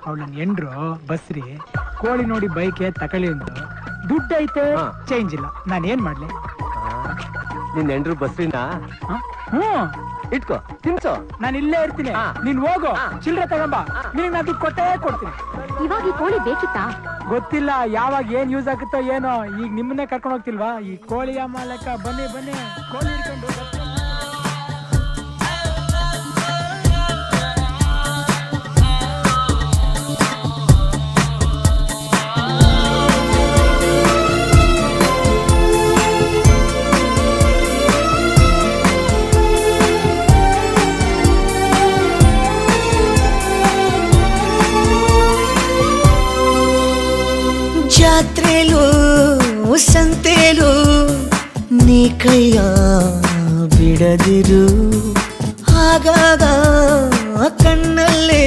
ಅವಳು ನನ್ನ ಎಂಡ್ರು ಬಸ್ರಿ ಕೋಳಿ ನೋಡಿ ಬೈಕೆ ತಕೊಳ್ಳಿ ಅಂದ್ರು. ದುಡ್ಡು ಐತೆ, ಚೇಂಜ್ ಇಲ್ಲ. ನಾನು ಏನ್ ಮಾಡ್ಲಿ? ನಿನ್ ಎಂಡ್ರು ಬಸ್ರಿನ ಹ್ಮ್, ಇಟ್ಕೋ, ತಿನ್ಸೋ. ನಾನು ಇಲ್ಲೇ ಇರ್ತೀನಿ, ನೀನ್ ಹೋಗು, ಚಿಲ್ಲರೆ ತಗೊಂಬ, ನಿನಗೆ ನಾನು ದುಡ್ಡು ಕೊಟ್ಟೇ ಕೊಡ್ತೀನಿ. ಇವಾಗ ಈ ಕೋಳಿ ಬೇಕಿತ್ತಾ? ಗೊತ್ತಿಲ್ಲ ಯಾವಾಗ ಏನ್ ಯೂಸ್ ಆಗುತ್ತೋ ಏನೋ. ಈಗ ನಿಮ್ಮನ್ನೇ ಕರ್ಕೊಂಡು ಹೋಗ್ತಿಲ್ವಾ ಈ ಕೋಳಿಯ ಮಾಲಕ? ಬನ್ನಿ ಬನ್ನಿ, ಕೋಳಿ ಹಿಡ್ಕೊಂಡು. ಜಾತ್ರೆಲು ಸಂತೆಲು ನೀ ಕೈಯ ಬಿಡದಿರು, ಆಗಾಗ ಕಣ್ಣಲ್ಲೇ